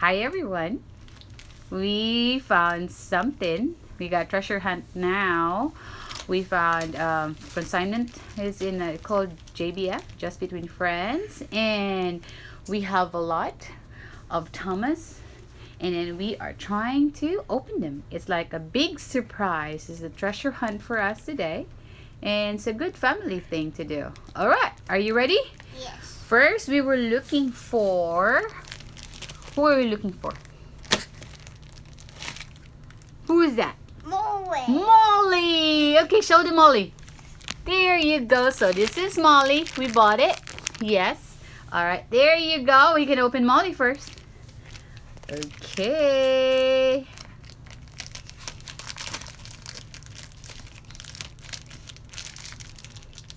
Hi everyone. We found something. We got treasure hunt now. We found consignment is in called JBF, Just Between Friends, and we have a lot of Thomas, and then we are trying to open them. It's like a big surprise. It's a treasure hunt for us today, and it's a good family thing to do. All right, are you ready? Yes. First, we were looking for. Who are we looking for? Who is that? Molly. Molly! Okay, show the Molly. There you go. So this is Molly. We bought it. Yes. Alright, there you go. We can open Molly first. Okay.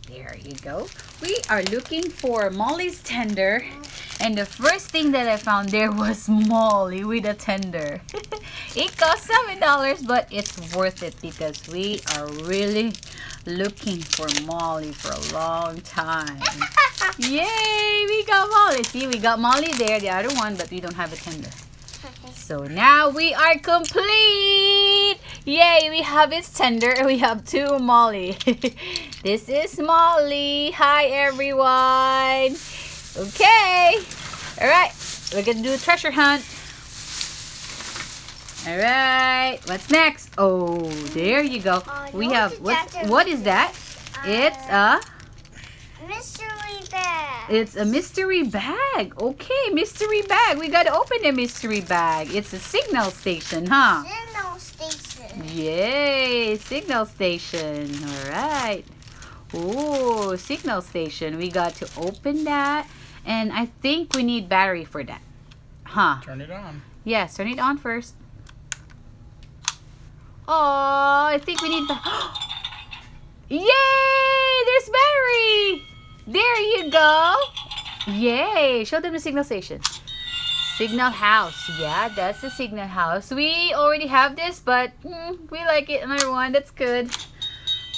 There you go. We are looking for Molly's tender. And the first thing that I found there was Molly with a tender. It cost $7, but it's worth it because we are really looking for Molly for a long time. Yay! We got Molly. See, we got Molly there, the other one, but we don't have a tender. So now we are complete! Yay! We have its tender and we have two Molly. This is Molly. Hi, everyone. Okay. Alright. We're gonna do a treasure hunt. Alright. What's next? Oh, there you go. We have what is that? It's a mystery bag. It's a mystery bag. Okay, mystery bag. We gotta open the mystery bag. It's a signal station, huh? Signal station. Yay, signal station. Alright. Oh, signal station. We got to open that. And I think we need battery for that. Huh? Turn it on. Yes, turn it on first. Oh, I think we need Yay! There's battery! There you go. Yay! Show them the signal station. Signal house. Yeah, that's the signal house. We already have this, but we like it. Another one. That's good.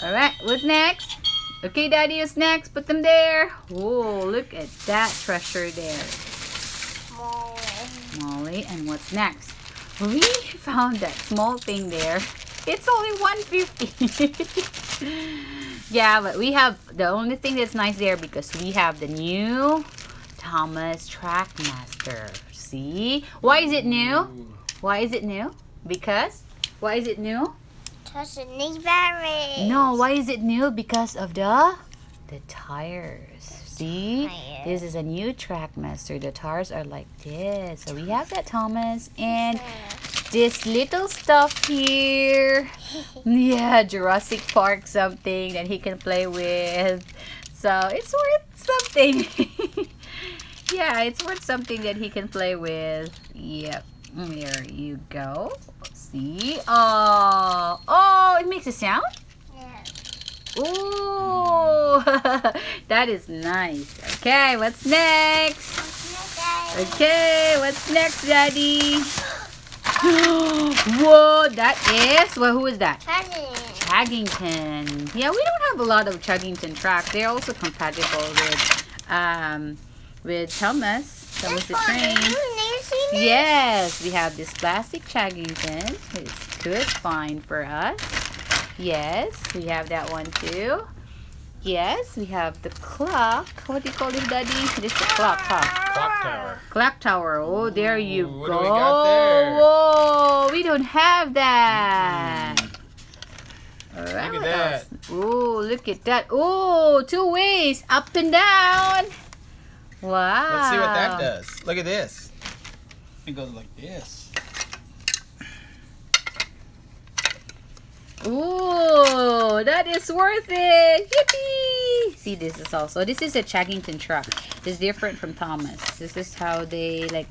Alright, what's next? Okay, Daddy is next. Put them there. Oh, look at that treasure there. Molly. And what's next? We found that small thing there. It's only $1.50. Yeah, but we have the only thing that's nice there because we have the new Thomas Trackmaster. See? Why is it new? Why is it new? Because? Why is it new? Because it needs batteries. No, why is it new? Because of the tires. See? This is a new Trackmaster. The tires are like this. So we have that, Thomas. And this little stuff here. Yeah, Jurassic Park something that he can play with. So it's worth something. Yeah, it's worth something that he can play with. Yep. There you go. See? Oh, it makes a sound? Yeah. Ooh, that is nice. Okay, what's next? Okay, what's next, Daddy? Whoa, that is, well, who is that? Chaggington. Yeah, we don't have a lot of Chaggington tracks. They're also compatible with Thomas the Train. Yes, we have this plastic Chaggington. It's good, fine for us. Yes, we have that one too. Yes, we have the clock. What do you call it, Daddy? This is the clock, huh? Clock tower. Clock tower. Oh, there you go. What do we got there? Whoa, we don't have that. All right, Look at that. Oh, look at that. Oh, two ways, up and down. Wow. Let's see what that does. Look at this. It goes like this. Ooh, that is worth it. Yippee! See, this is a Chaggington truck. It's different from Thomas. This is how they like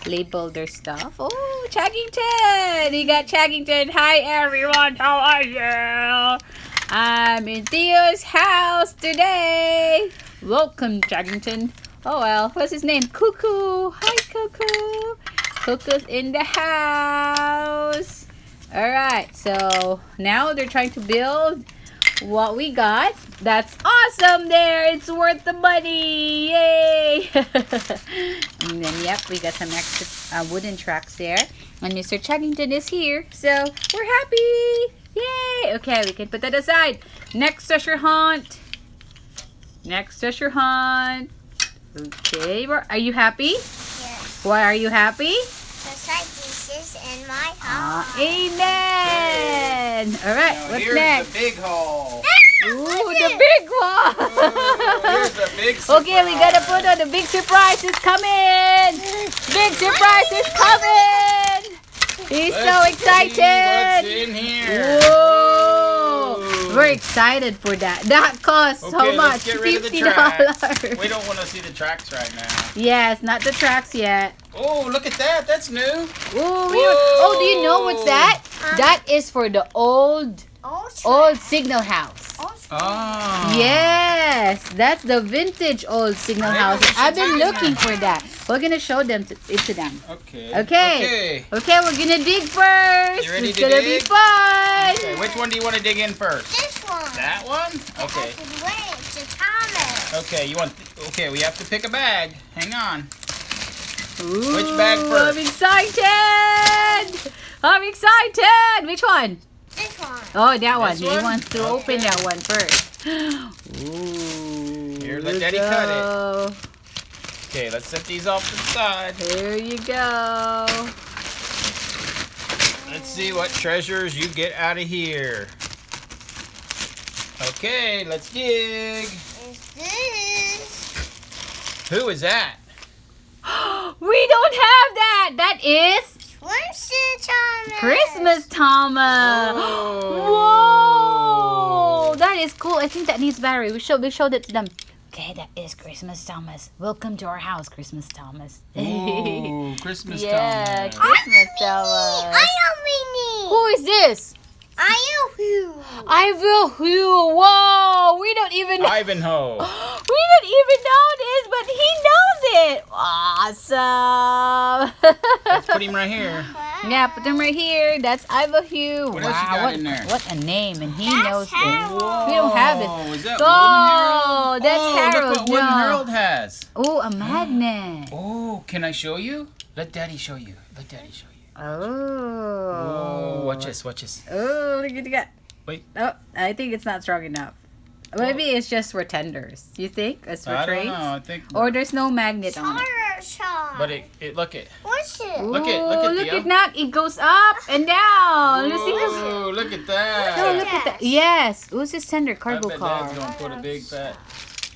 label their stuff. Oh, Chaggington! You got Chaggington. Hi everyone, how are you? I'm in Theo's house today. Welcome, Chaggington. Oh well, what's his name? Cuckoo. Hi, Cuckoo. Cuckoo's in the house. Alright, so now they're trying to build what we got. That's awesome there. It's worth the money. Yay. And then, yep, we got some extra wooden tracks there. And Mr. Chuggington is here. So, we're happy. Yay. Okay, we can put that aside. Next treasure hunt. Next treasure hunt. Okay, are you happy? Yes. Why are you happy? Because I Jesus in my house. Amen. All right, Now, what's here's next? the big haul. Ooh, the big one. Here's the big surprise. Okay, we gotta put on the big surprise is coming. Big surprise is coming. He's so Let's see what's excited. in here. Whoa. We're excited for that. That costs how Okay, much? let's get rid of the $50. We don't want to see the tracks right now. Yes, not the tracks yet. Oh, look at that. That's new. Ooh, oh, do you know what's that? That is for the old signal house. Oh. Yes, that's the vintage old signal Maybe house. we should I've been find looking that for that. We're gonna show them it to them. Okay. Okay. Okay, we're gonna dig first. You ready It's to gonna dig? be fun. Okay, which one do you want to dig in first? This one. That one? Okay. Wait, to Thomas. Okay, okay, we have to pick a bag. Hang on. Ooh, Which bag first? I'm excited. I'm excited. Which one? This one. Oh, that one. This He one? wants to open Okay. that one first. Ooh. Here, let Daddy cut it. go. Okay, let's set these off to the side. There you go. Let's see what treasures you get out of here. Okay, let's dig. Is this? Who is that? We don't have that. That is Where's the Thomas? Christmas Thomas. Whoa, that is cool. I think that needs battery. We showed it to them. Okay, that is Christmas Thomas. Welcome to our house, Christmas Thomas. Ooh, Christmas Yeah, Thomas. Christmas Thomas. I am Minnie. Who is this? I am who? I will who. Whoa, we don't even know. Ivanhoe. We don't even know this, but he knows it. Awesome. Let's put him right here. Yeah, put them right here. That's Ivanhoe. What else you got in there? What a name, and he That's knows it. Harold. We don't have it. Oh, is that Oh, Wooden Harold? that's oh, Harold, Look what Wooden no. Harold has. Oh, a magnet. Oh, can I show you? Let Daddy show you. Let Daddy show you. Oh. Oh, watch this, watch this. Oh, look at that. Wait. Oh, I think it's not strong enough. Maybe it's just for tenders. You think? It's for I trades? don't know. I think. Or there's no magnet on it. Shot. But look it. What's it? Look at Look Theo. at that. It goes up and down. Let's see who's... Oh, look at Oh, that. look at that. Yes. Who's this tender I cargo bet car? Dad's gonna put a big fat.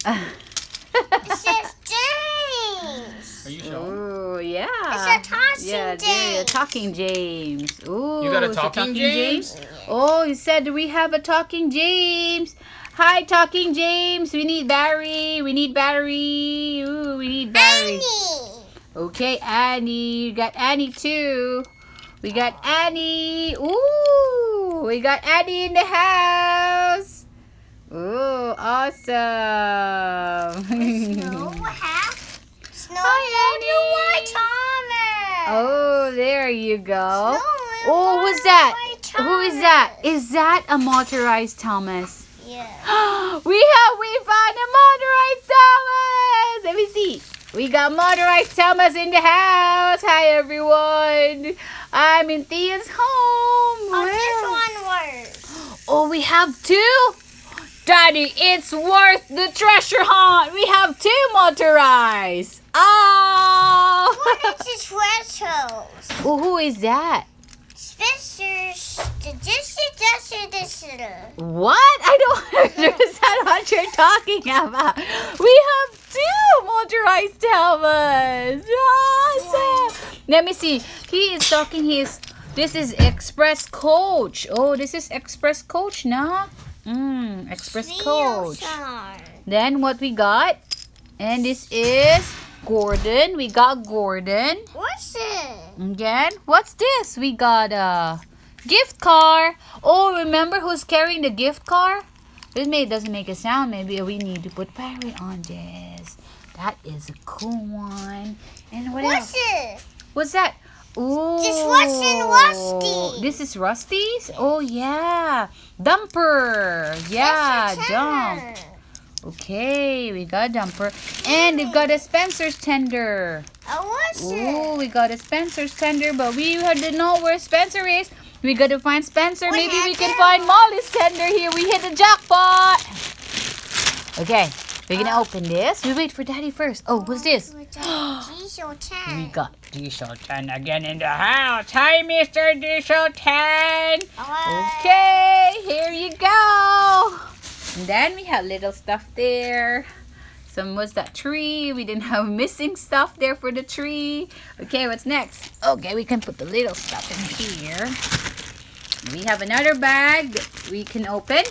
It says James. Are you showing? Oh, yeah. It's a tossing Yeah, James. talking James. Ooh, You got a it's talking James? Oh, he said we have a talking James. Hi, talking James. We need battery. We need battery. Ooh, we need battery. Annie. Okay, Annie. You got Annie too. We got Annie. Ooh, we got Annie in the house. Ooh, awesome. Snow hat. Snow Hi, Little White Thomas. Oh, there you go. Snow Oh, Little who's that? White Who is that? Thomas. Is that a motorized Thomas? Yeah. we found a motorized Thomas. Let me see. We got motorized Thomas in the house. Hi, everyone. I'm in Thea's home. Oh, Where? this one works. Oh, we have two? Daddy, it's worth the treasure hunt. We have two motorized. Oh. What is this threshold? Oh, who is that? Spencer's this. What? I don't understand what you're talking about. We have two motorized Thomas. Awesome. Let me see. He is talking this is Express Coach. Oh, this is Express Coach, nah? Express Coach. Then what we got? And this is Gordon. We got Gordon. What's it? Again, what's this? We got a gift car. Oh, remember who's carrying the gift car? This doesn't make a sound. Maybe we need to put battery on this. That is a cool one. And what else? What's it? What's that? Ooh. This was in Rusty. This is Rusty's? Oh, yeah. Dumper. Yeah, dump. Okay, we got a dumper. And we've got a Spencer's tender. A washer. Oh, we got a Spencer's tender, but we didn't know where Spencer is. We got to find Spencer. We Maybe have we can to. find Molly's tender here. We hit the jackpot. Okay, we're going to open this. We wait for Daddy first. Oh, what's this? Diesel tank. We got Diesel 10 again in the house. Hi, Mr. Diesel 10. Okay, here you go. And then we have little stuff there. Some was that tree. We didn't have missing stuff there for the tree. Okay, what's next? Okay, we can put the little stuff in here. We have another bag that we can open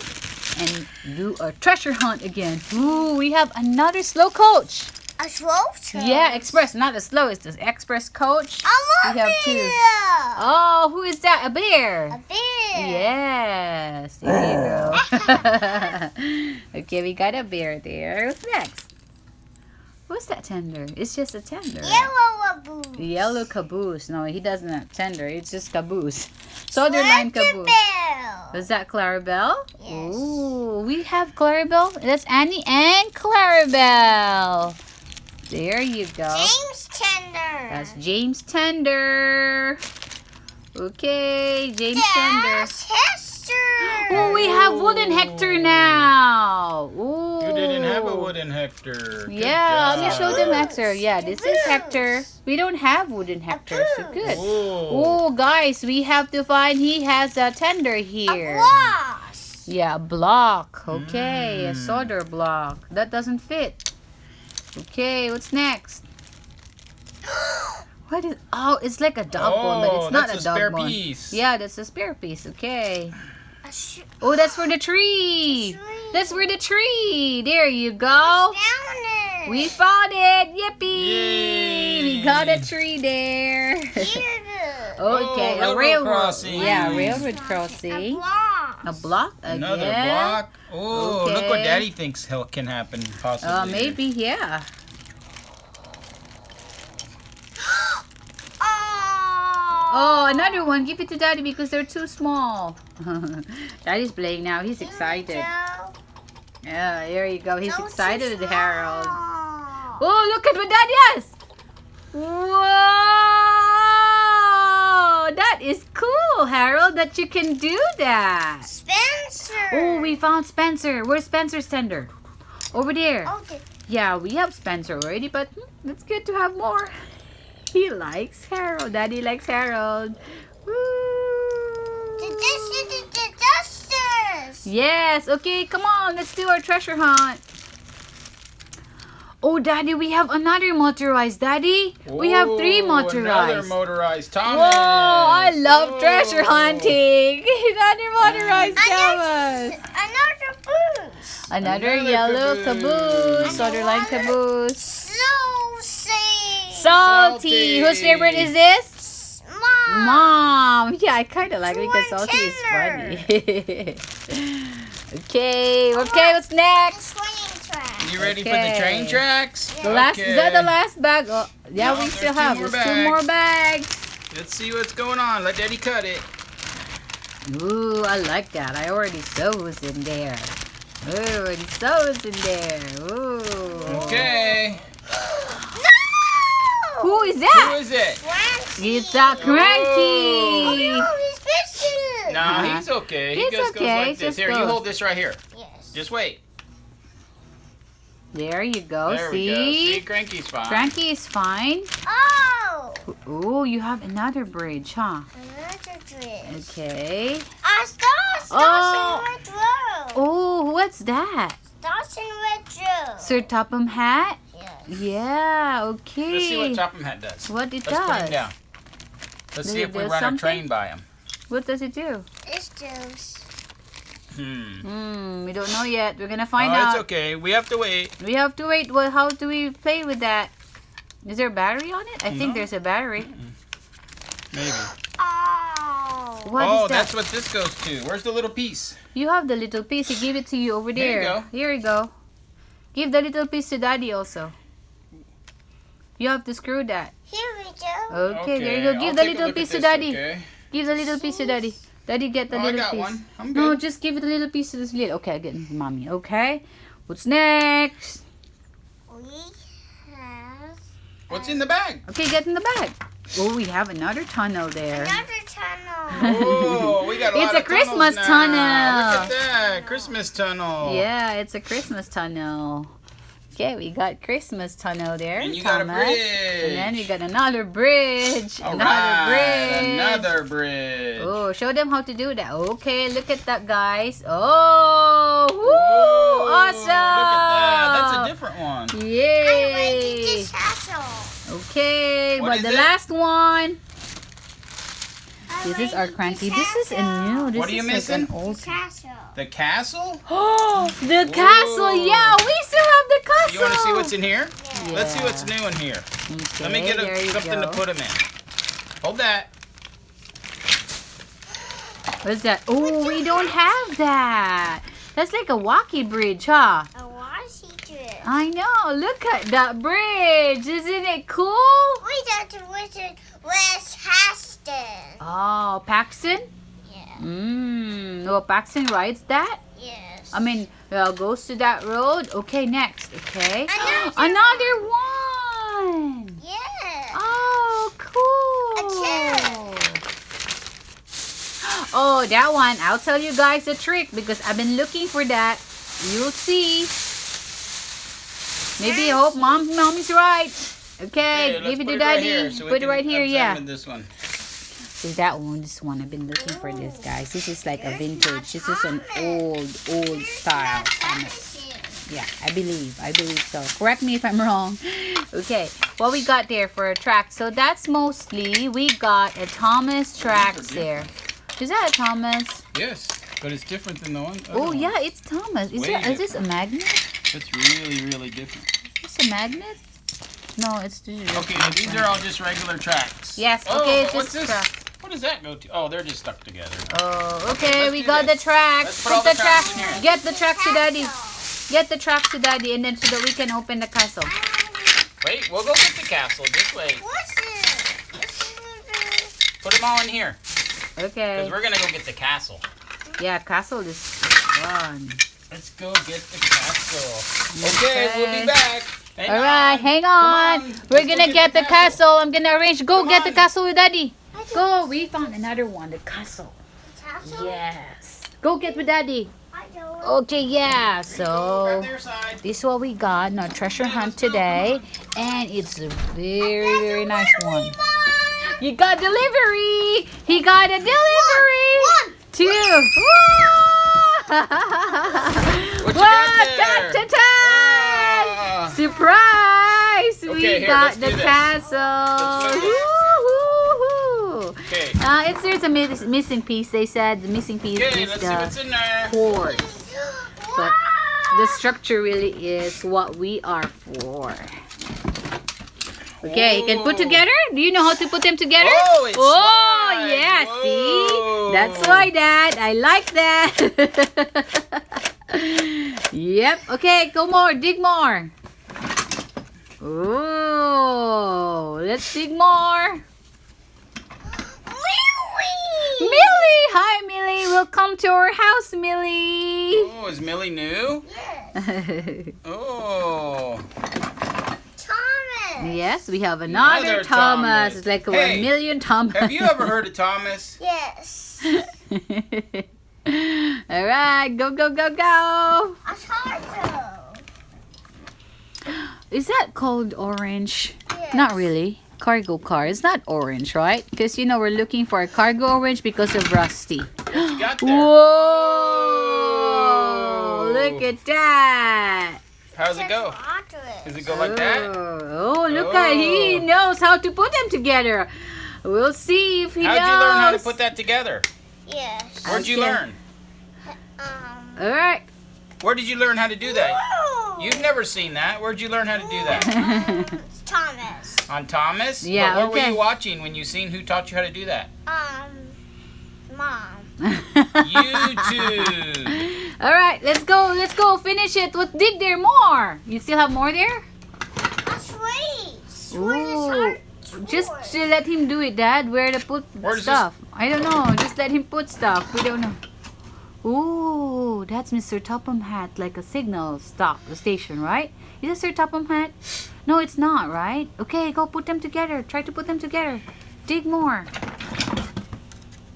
and do a treasure hunt again. Ooh, we have another slow coach. A float. Yeah, express, not the slow, it's the express coach. I We have love two. it. Oh, who is that? A bear. A bear. Yes, there you go. Okay, we got a bear there. What's next? What's that tender? It's just a tender. Yellow caboose. Yellow caboose. No, he doesn't have tender. It's just caboose. Southern line caboose. Clarabelle. Was that Clarabelle? Yes. Ooh, we have Clarabelle. That's Annie and Clarabelle. There you go. James Tender. That's James Tender. Okay, James Tender. That's Hester. Oh, we have Wooden Hector now. Ooh. You didn't have a wooden Hector. Good Yeah, let me job. show them Hector. Yeah, this is Caboose. Hector. We don't have Wooden Hector, so Caboose. good. Oh. Oh, guys, we have to find. He has a tender A here. gloss. Yeah, a block. Okay, a solder block. That doesn't fit. Okay, what's next? What is? Oh, it's like a dog bone, but it's not that's a dog spare bone. piece. Yeah, that's a spare piece. Okay. A Oh, that's for the tree. tree. That's for the tree. There you go. Found it. We found it. Yippee! Yay. We got a tree there. Here. Okay, Oh, a railroad railroad crossing. Yeah, railroad A crossing. block. A block again. Another block. Oh, look what Okay. Daddy thinks can happen possibly. Maybe, yeah. Oh, another one. Give it to Daddy because they're too small. Daddy's playing now. He's excited. Yeah, there you go. He's excited, Harold. Oh, look at what Daddy has. Whoa! That is cool, Harold, that you can do that. Spencer. Oh, we found Spencer. Where's Spencer's tender? Over there. Okay. Yeah, we have Spencer already, but it's good to have more. He likes Harold. Daddy likes Harold. Woo! The dusters. Yes. Okay, come on. Let's do our treasure hunt. Oh, Daddy, we have another motorized. Daddy, we have 3 Another motorized. motorized Thomas. Whoa, I love Oh. treasure hunting. Another motorized Thomas. Another boost. Another Another yellow caboose. caboose. Southern caboose. So safe. Salty. Whose favorite is this? Mom. Mom. Yeah, I kind of like it because More Salty is tender. funny. Okay, what's next? You ready for the Okay. train tracks? The last, is that the Okay. last bag? Oh, yeah, No, we there's still two have. more There's 2 more bags. Let's see what's going on. Let Daddy cut it. Ooh, I like that. I already saw who's in there. Ooh, already saw who's in there. Ooh. Okay. Who is Who that? is it? It's a cranky. Oh, he's fishing. No, he's okay. He It's just okay, goes like this. just Here, go. you hold this right here. Yes. Just wait. There you go. There we go. See, See? Cranky's fine. Cranky is fine. Oh, Ooh, you have another bridge, huh? another dress. Okay. Stars Oh. in red rose. Oh, what's that? Stars in red rose. Sir Topham hat? Yes. Yeah, okay. Let's see what Topham Hat does. What it Let's put him does. down. Let's see Does if it we do run something? a train by him. What does it do? It's just. We don't know yet. We're gonna find out. It's okay. We have to wait. We have to wait. Well, how do we play with that? Is there a battery on it? I think No. there's a battery. Maybe. Oh. What is Oh, that? that's what this goes to. Where's the little piece? You have the little piece. He gave it to you over There you there. go. Here you go. Give the little piece to Daddy also. You have to screw that. Here we go. Okay, there you go. I'll Give the take a little look at piece to this, Daddy. Okay. Give the little piece to Daddy. Daddy, get the Oh, I little got piece. one. I'm No, good. just give it a little piece to this little. Okay, I get mommy. Okay. What's next? We have What's in the bag? Okay, get in the bag. Oh, we have another tunnel there. another tunnel. Oh, we got a It's lot a of Christmas tunnels tunnel. now. Look at that. Christmas tunnel. Yeah, it's a Christmas tunnel. Okay, we got Christmas tunnel there. And you got a Thomas. bridge. And then we got another bridge. All another right, bridge. another bridge. Oh, show them how to do that. Okay, look at that, guys. Oh, woo, Whoa, awesome. Look at that. That's a different one. I like Yay. this castle. Okay, What but is the it? last one. I This is like our cranky. this This is a new. This What are you is missing? Like an old. castle. The castle? Oh, the castle. Whoa. Yeah, we still have the castle. You want to see what's in here? Yeah. Let's see what's new in here. Okay, Let me get there you something to go. put them in. Hold that. What's that? Oh, we don't have that. That's like a walkie bridge, huh? I want to see it. I know. Look at that bridge. Isn't it cool? We got the wizard West Haston. Oh, Paxton? Yeah. Oh, Paxton rides that? Yes. I mean, goes to that road. Okay, next. Okay. Another one. Yeah. Oh, cool. A Oh, that one. I'll tell you guys a trick because I've been looking for that. You'll see. Maybe I hope mommy's right. Okay, let's give it put to right daddy. here so we Put it can right here, yeah. examine this one. See that one, this one. I've been looking for this, guys. This is like a vintage. This is an old style. Yeah, I believe so. Correct me if I'm wrong. Okay, what we got there for a track. So that's mostly, we got a Thomas tracks there. Is that a Thomas? Yes, but it's different than the one. Oh, yeah, it's Thomas. Is this a magnet? It's really, really different. It's a magnet? No, it's just... Okay, now these are all just regular tracks. Yes, Oh, okay, but it's what's just this? track. What does that go to? Oh, they're just stuck together. Oh, okay, let's we do got this. the tracks. Let's put all Put the the tracks tracks. in here. Get the tracks to daddy. Get the tracks to daddy, and then so that we can open the castle. Wait, we'll go get the castle. Just wait. What's it? Put them all in here. Okay. Because we're going to go get the castle. Yeah, castle is fun. Let's go get the castle. Okay, we'll be back. Hang All right, on. hang Come on. We're Let's go gonna get the castle. I'm gonna arrange. Go Come get the on. castle with daddy. Go. We found another one. The castle. Castle? Yes. Go get with daddy. I don't. Okay, yeah. Grab So their side. this is what we got in our treasure hunt today, and it's a very, very nice one. You got delivery. He got a delivery. One. Two. What you got there? Ta-ta-ta! Ah. Surprise! Okay, We here, got let's the do this. castle. Let's do this. Woo-hoo-hoo. Okay. There's a missing piece. They said the missing piece Okay, is let's see what's the in there. horse. But the structure really is what we are for. Okay, you can put Whoa. together. Do you know how to put them together? Oh, it Oh, slides. yeah. Whoa. See, that's why, Dad. I like that. Yep. Okay, go more. Dig more. Oh, let's dig more. Millie! Hi, Millie. Welcome to our house, Millie. Oh, is Millie new? Yes. Oh. Thomas. Yes, we have another Another Thomas. Thomas. It's like Hey, 1,000,000 Thomas. Have you ever heard of Thomas? Yes. All right, go, go, go, go. A turtle. Is that called orange? Yes. Not really. Cargo car. It's not orange, right? Because, you know, we're looking for a cargo orange because of Rusty. What you got there? Whoa! Look at that. How's it go? Does it go like that? Oh, look at he Oh. knows how to put them together. We'll see if he How'd knows. you learn how to put that together? Yes. Where'd you Okay. learn? All right. Where did you learn how to do that? Whoa. You've never seen that. Where'd you learn how to do that? Thomas. On Thomas? Yeah, But what okay. were you watching when you seen who taught you how to do that? Mom. YouTube. All right, let's go. Let's go finish it. Let's dig there more. You still have more there? That's right. Ooh. Just to let him do it, Dad. Where to put Where does stuff? I don't know. Just let him put stuff. We don't know. Ooh, that's Mr. Topham Hat, like a signal stop, the station, right? Is it Sir Topham Hat? No, it's not, right? Okay, go put them together. Try to put them together. Dig more.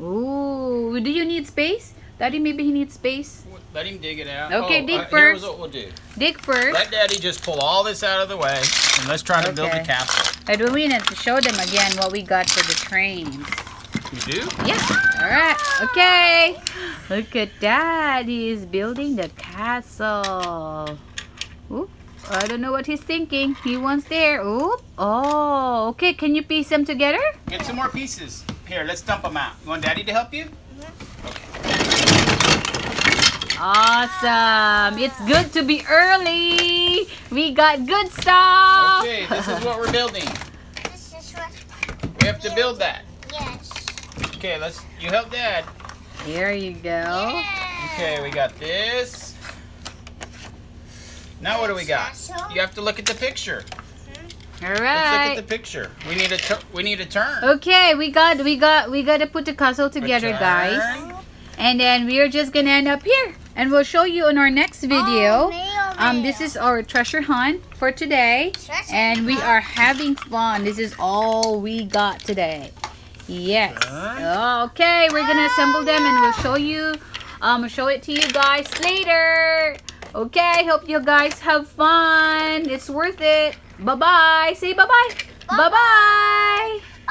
Ooh, do you need space? Daddy, maybe he needs space. Let him dig it out. Okay, dig Here's first. what we'll do. Dig first. Let Daddy just pull all this out of the way, and let's try to build the Okay. castle. And we need to show them again what we got for the trains. You do? Yeah. All right. Okay. Look at that. He is building the castle. Oop. I don't know what he's thinking. He wants there. Oop. Oh. Okay. Can you piece them together? Get some more pieces. Here, let's dump them out. You want Daddy to help you? Awesome. It's good to be early. We got good stuff. Okay, this is what we're building. This is what. We have to build that. Yes. Okay, you help Dad. Here you go. Okay, we got this. Now what do we got? You have to look at the picture. All Let's look right. at the picture. We need a turn. Okay, we got to put the castle together, guys. Return. And then we are just gonna end up here, and we'll show you in our next video. This is our treasure hunt for today, and we are having fun. This is all we got today. Yes. Okay, we're gonna assemble them, and we'll show you. Show it to you guys later. Okay, hope you guys have fun. It's worth it. Bye bye. Say bye bye. Bye bye.